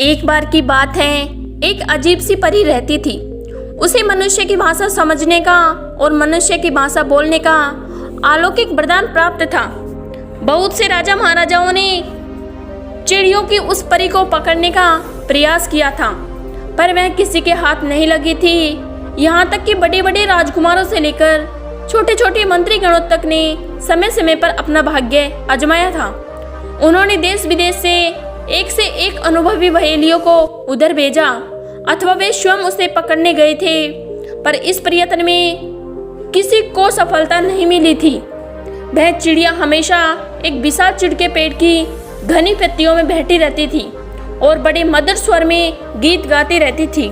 एक बार की बात है, एक अजीब सी परी रहती थी। उसे मनुष्य की भाषा समझने का और मनुष्य की भाषा बोलने का अलौकिक वरदान प्राप्त था। बहुत से राजा महाराजाओं ने चिड़ियों की उस परी को पकड़ने का प्रयास किया था, पर वह किसी के हाथ नहीं लगी थी। यहाँ तक कि बड़े बड़े राजकुमारों से लेकर छोटे छोटे मंत्रीगणों तक ने समय समय पर अपना भाग्य आजमाया था। उन्होंने देश विदेश से एक अनुभवी बहेलियों को उधर भेजा, अथवा वे स्वयं उसे पकड़ने गए थे, पर इस प्रयत्न में किसी को सफलता नहीं मिली थी। वह चिड़िया हमेशा एक विशाल चिड़ के पेड़ की घनी पत्तियों में बैठी रहती थी और बड़े मधुर स्वर में गीत गाती रहती थी।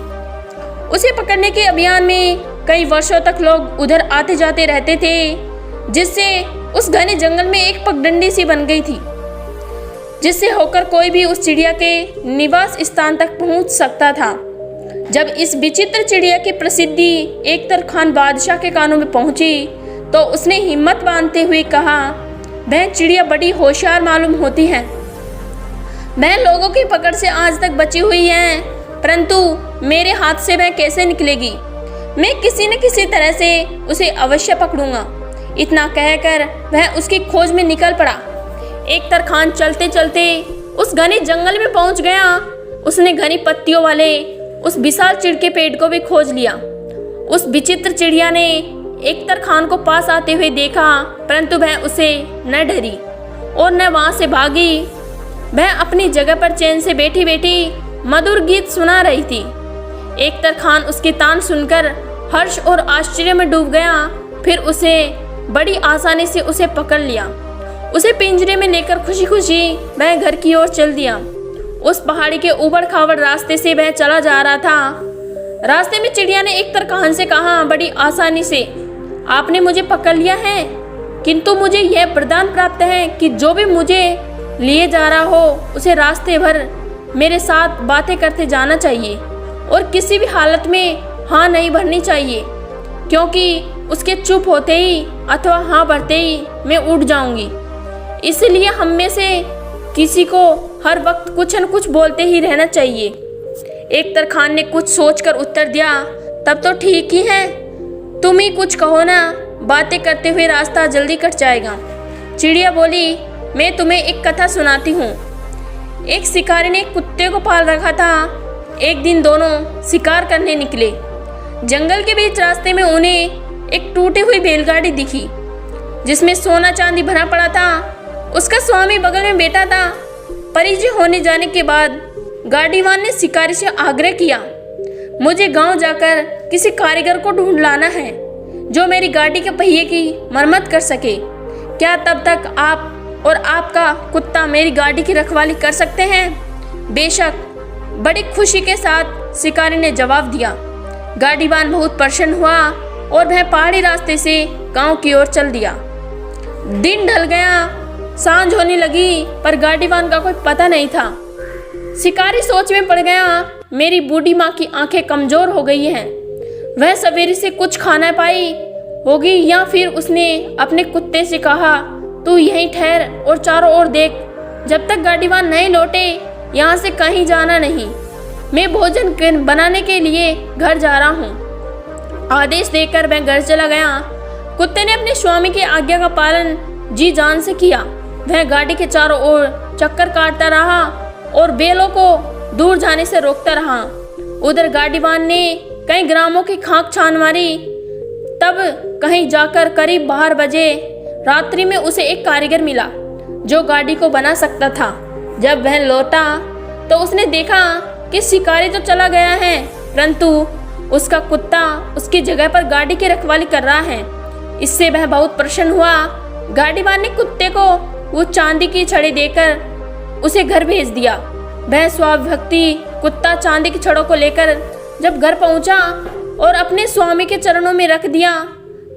उसे पकड़ने के अभियान में कई वर्षों तक लोग उधर आते जाते रहते थे, जिससे उस घने जंगल में एक पगडंडी सी बन गई थी, जिससे होकर कोई भी उस चिड़िया के निवास स्थान तक पहुंच सकता था। जब इस विचित्र चिड़िया की प्रसिद्धि एकतर खान बादशाह के कानों में पहुंची, तो उसने हिम्मत बांधते हुए कहा, वह चिड़िया बड़ी होशियार मालूम होती है। वह लोगों की पकड़ से आज तक बची हुई है, परंतु मेरे हाथ से वह कैसे निकलेगी? मैं किसी न किसी तरह से उसे अवश्य पकड़ूंगा। इतना कहकर वह उसकी खोज में निकल पड़ा। एकतर खान चलते चलते उस घने जंगल में पहुंच गया। उसने घनी पत्तियों वाले उस विशाल चिड़ के पेड़ को भी खोज लिया। उस विचित्र चिड़िया ने एकतर खान को पास आते हुए देखा, परंतु वह उसे न डरी और न वहां से भागी। वह अपनी जगह पर चैन से बैठी बैठी मधुर गीत सुना रही थी। एकतर खान उसके तान सुनकर हर्ष और आश्चर्य में डूब गया। फिर उसे बड़ी आसानी से उसे पकड़ लिया। उसे पिंजरे में लेकर खुशी खुशी वह घर की ओर चल दिया। उस पहाड़ी के ऊबड़ खाबड़ रास्ते से वह चला जा रहा था। रास्ते में चिड़िया ने एकतर खान से कहा, बड़ी आसानी से आपने मुझे पकड़ लिया है, किंतु मुझे यह वरदान प्राप्त है कि जो भी मुझे लिए जा रहा हो उसे रास्ते भर मेरे साथ बातें करते जाना चाहिए और किसी भी हालत में हाँ नहीं भरनी चाहिए, क्योंकि उसके चुप होते ही अथवा हाँ भरते ही मैं उठ जाऊंगी। इसलिए हम में से किसी को हर वक्त कुछ न कुछ बोलते ही रहना चाहिए। एकतर खान ने कुछ सोचकर उत्तर दिया, तब तो ठीक ही है, तुम ही कुछ कहो ना, बातें करते हुए रास्ता जल्दी कट जाएगा। चिड़िया बोली, मैं तुम्हें एक कथा सुनाती हूँ। एक शिकारी ने एक कुत्ते को पाल रखा था। एक दिन दोनों शिकार करने निकले। जंगल के बीच रास्ते में उन्हें एक टूटी हुई बैलगाड़ी दिखी, जिसमें सोना चांदी भरा पड़ा था। उसका स्वामी बगल में बैठा था। परिचय होने जाने के बाद गाड़ीवान ने शिकारी से आग्रह किया, मुझे गांव जाकर किसी कारीगर को ढूंढ लाना है जो मेरी गाड़ी के पहिए की मरम्मत कर सके। क्या तब तक आप और आपका कुत्ता मेरी गाड़ी की रखवाली कर सकते हैं? बेशक, बड़ी खुशी के साथ शिकारी ने जवाब दिया। गाड़ीवान बहुत प्रसन्न हुआ और वह पहाड़ी रास्ते से गांव की ओर चल दिया। दिन ढल गया, सांझ होने लगी, पर गाड़ीवान का कोई पता नहीं था। शिकारी सोच में पड़ गया, मेरी बूढ़ी माँ की आंखें कमजोर हो गई हैं, वह सवेरे से कुछ खाना पाई होगी, या फिर उसने अपने कुत्ते से कहा, तू यहीं ठहर और चारों ओर देख, जब तक गाड़ीवान नहीं लौटे यहाँ से कहीं जाना नहीं, मैं भोजन बनाने के लिए घर जा रहा हूँ। आदेश देकर वह घर चला गया। कुत्ते ने अपने स्वामी की आज्ञा का पालन जी जान से किया। वह गाड़ी के चारों ओर चक्कर काटता रहा और बैलों को दूर जाने से रोकता रहा। उधर गाड़ीवान ने कई ग्रामों की खाक छान मारी। तब कहीं जाकर करीब 12 बजे रात्रि में उसे एक कारीगर मिला जो गाड़ी को बना सकता था। जब वह लौटा तो उसने देखा कि शिकारी तो चला गया है, परंतु उसका कुत्ता उसकी जगह पर गाड़ी की रखवाली कर रहा है। इससे वह बहुत प्रसन्न हुआ। गाड़ीवान ने कुत्ते को वो चांदी की छड़ी देकर उसे घर भेज दिया। वह स्वाभिभक्ति कुत्ता चांदी की छड़ों को लेकर जब घर पहुंचा और अपने स्वामी के चरणों में रख दिया,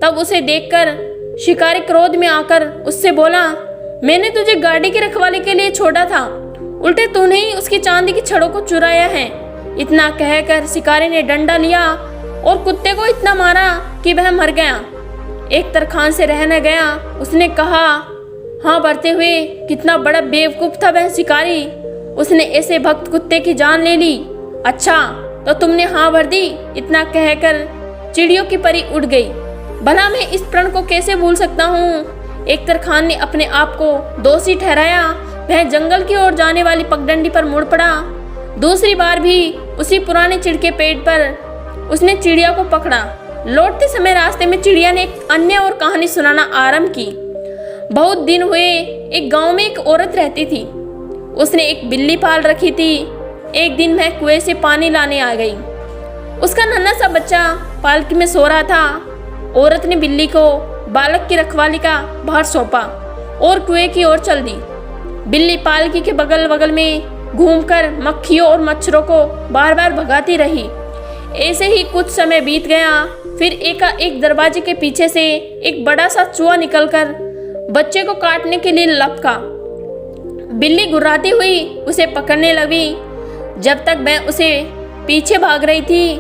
तब उसे देखकर शिकारी क्रोध में आकर उससे बोला, मैंने तुझे गाड़ी की रखवाली के लिए छोड़ा था, उल्टे तूने ही उसकी चांदी की छड़ों को चुराया है। इतना कहकर शिकारी ने डंडा लिया और कुत्ते को इतना मारा कि वह मर गया। एकतर खान से रह न गया। उसने कहा, हाँ भरते हुए, कितना बड़ा बेवकूफ था वह शिकारी। उसने ऐसे भक्त कुत्ते की जान ले ली। अच्छा तो तुमने हाँ भर दी। इतना कहकर चिड़ियों की परी उड़ गई। भला मैं इस प्रण को कैसे भूल सकता हूँ। एकतर खान ने अपने आप को दोषी ठहराया। वह जंगल की ओर जाने वाली पगडंडी पर मुड़ पड़ा। दूसरी बार भी उसी पुराने चिड़ के पेड़ पर उसने चिड़िया को पकड़ा। लौटते समय रास्ते में चिड़िया ने एक अन्य और कहानी सुनाना आरंभ की। बहुत दिन हुए एक गांव में एक औरत रहती थी। उसने एक बिल्ली पाल रखी थी। एक दिन वह कुएं से पानी लाने आ गई। उसका नन्हा सा बच्चा पालकी में सो रहा था। औरत ने बिल्ली को बालक की रखवाली का भार सौंपा और कुएं की ओर चल दी। बिल्ली पालकी के बगल बगल में घूमकर मक्खियों और मच्छरों को बार बार भगाती रही। ऐसे ही कुछ समय बीत गया। फिर एकाएक दरवाजे के पीछे से एक बड़ा सा चूहा निकलकर बच्चे को काटने के लिए लपका। बिल्ली गुर्राती हुई उसे पकड़ने लगी। जब तक वह उसे पीछे भाग रही थी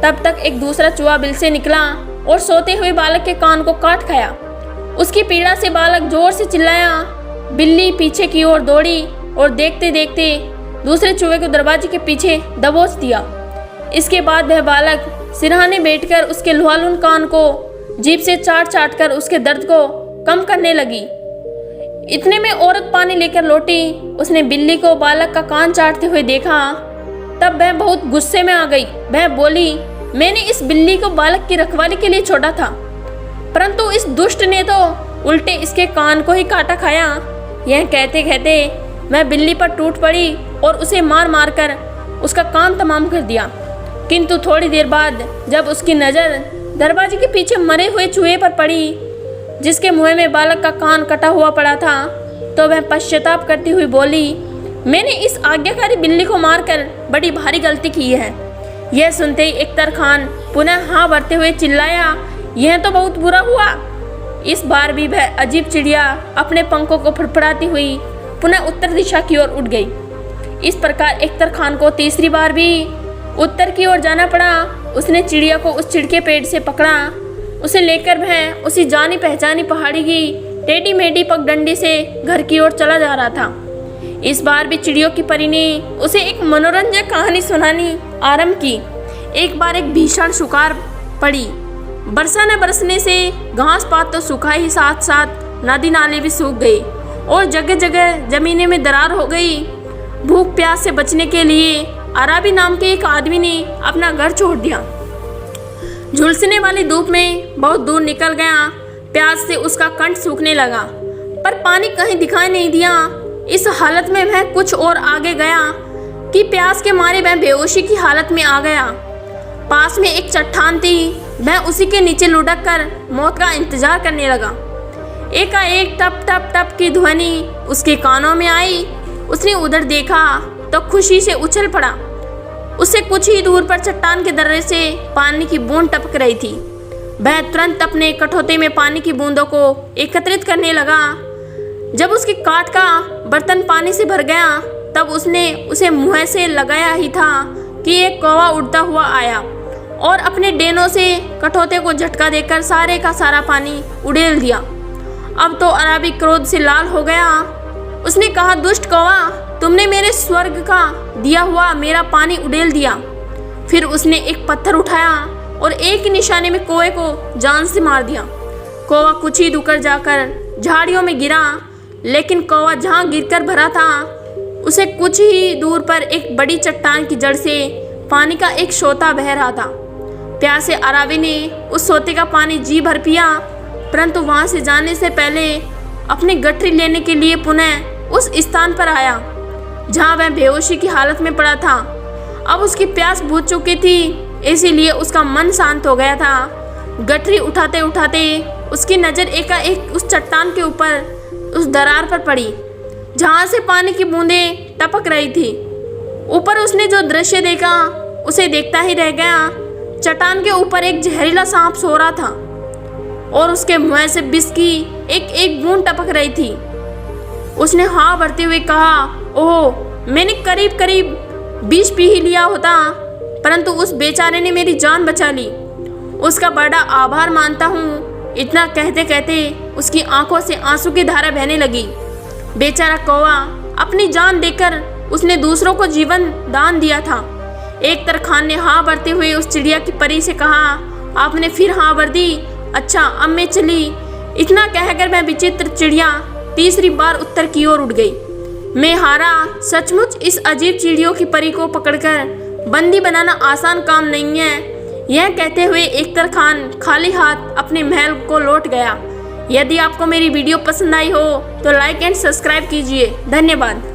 तब तक एक दूसरा चूहा बिल से निकला और सोते हुए बालक के कान को काट खाया। उसकी पीड़ा से बालक जोर से चिल्लाया। बिल्ली पीछे की ओर दौड़ी और देखते देखते दूसरे चूहे को दरवाजे के पीछे दबोच दिया। इसके बाद वह बालक सिरहाने बैठकर उसके लुहालुन कान को जीभ से चाट चाट कर उसके दर्द को कम करने लगी। इतने में औरत पानी लेकर लौटी। उसने बिल्ली को बालक का कान चाटते हुए देखा। तब वह बहुत गुस्से में आ गई। वह बोली, मैंने इस बिल्ली को बालक की रखवाली के लिए छोड़ा था, परंतु इस दुष्ट ने तो उल्टे इसके कान को ही काटा खाया। यह कहते कहते वह बिल्ली पर टूट पड़ी और उसे मार मार कर उसका काम तमाम कर दिया। किंतु थोड़ी देर बाद जब उसकी नज़र दरवाजे के पीछे मरे हुए चूहे पर पड़ी जिसके मुंह में बालक का कान कटा हुआ पड़ा था, तो वह पश्चाताप करती हुई बोली, मैंने इस आज्ञाकारी बिल्ली को मारकर बड़ी भारी गलती की है। यह सुनते ही एकतर खान पुनः हाँ भरते हुए चिल्लाया, यह तो बहुत बुरा हुआ। इस बार भी वह अजीब चिड़िया अपने पंखों को फड़फड़ाती हुई पुनः उत्तर दिशा की ओर उड़ गई। इस प्रकार एकतर खान को तीसरी बार भी उत्तर की ओर जाना पड़ा। उसने चिड़िया को उस चिड़ के पेड़ से पकड़ा। उसे लेकर वह उसी जानी पहचानी पहाड़ी की टेढ़ी मेढ़ी पगडंडी से घर की ओर चला जा रहा था। इस बार भी चिड़ियों की परी ने उसे एक मनोरंजक कहानी सुनानी आरंभ की। एक बार एक भीषण सुखाड़ पड़ी। वर्षा न बरसने से घास पात तो सूखा ही, साथ साथ नदी नाले भी सूख गए और जगह जगह जमीनें में दरार हो गई। भूख प्यास से बचने के लिए अराबी नाम के एक आदमी ने अपना घर छोड़ दिया। झुलसने वाली धूप में बहुत दूर निकल गया। प्यास से उसका कंठ सूखने लगा, पर पानी कहीं दिखाई नहीं दिया। इस हालत में वह कुछ और आगे गया कि प्यास के मारे वह बेहोशी की हालत में आ गया। पास में एक चट्टान थी। वह उसी के नीचे लुढ़क कर मौत का इंतजार करने लगा। एकाएक टप टप टप की ध्वनि उसके कानों में आई। उसने उधर देखा तो खुशी से उछल पड़ा। उससे कुछ ही दूर पर चट्टान के दर्रे से पानी की बूंद टपक रही थी। वह तुरंत अपने कठौते में पानी की बूंदों को एकत्रित करने लगा। जब उसकी काठ का बर्तन पानी से भर गया तब उसने उसे मुँह से लगाया ही था कि एक कौवा उड़ता हुआ आया और अपने डेनों से कठौते को झटका देकर सारे का सारा पानी उड़ेल दिया। अब तो अराबी क्रोध से लाल हो गया। उसने कहा, दुष्ट कौवा, तुमने मेरे स्वर्ग का दिया हुआ मेरा पानी उड़ेल दिया। फिर उसने एक पत्थर उठाया और एक ही निशाने में कौवे को जान से मार दिया। कौवा कुछ ही दूर जाकर झाड़ियों में गिरा, लेकिन कौवा जहाँ गिरकर भरा था उसे कुछ ही दूर पर एक बड़ी चट्टान की जड़ से पानी का एक सोता बह रहा था। प्यासे अराबी ने उस सोते का पानी जी भर पिया, परंतु वहाँ से जाने से पहले अपनी गठरी लेने के लिए पुनः उस स्थान पर आया जहाँ वह बेहोशी की हालत में पड़ा था। अब उसकी प्यास बुझ चुकी थी, इसीलिए उसका मन शांत हो गया था। गठरी उठाते उठाते उसकी नज़र एकाएक उस चट्टान के ऊपर उस दरार पर पड़ी जहाँ से पानी की बूंदें टपक रही थी। ऊपर उसने जो दृश्य देखा उसे देखता ही रह गया। चट्टान के ऊपर एक जहरीला सांप सो रहा था और उसके मुंह से विष की एक एक बूंद टपक रही थी। उसने हाँ भरते हुए कहा, ओह, मैंने करीब करीब विष पी ही लिया होता, परंतु उस बेचारे ने मेरी जान बचा ली। उसका बड़ा आभार मानता हूँ। इतना कहते कहते उसकी आंखों से आंसू की धारा बहने लगी। बेचारा कौवा अपनी जान देकर उसने दूसरों को जीवन दान दिया था। एक तरखान ने हाँ भरते हुए उस चिड़िया की परी से कहा, आपने फिर हाँ भर दी, अच्छा अब मैं चली। इतना कहकर वह विचित्र चिड़िया तीसरी बार उत्तर की ओर उड़ गई। मैं हारा, सचमुच इस अजीब चिड़ियों की परी को पकड़कर बंदी बनाना आसान काम नहीं है। यह कहते हुए एक तरखान खाली हाथ अपने महल को लौट गया। यदि आपको मेरी वीडियो पसंद आई हो तो लाइक एंड सब्सक्राइब कीजिए। धन्यवाद।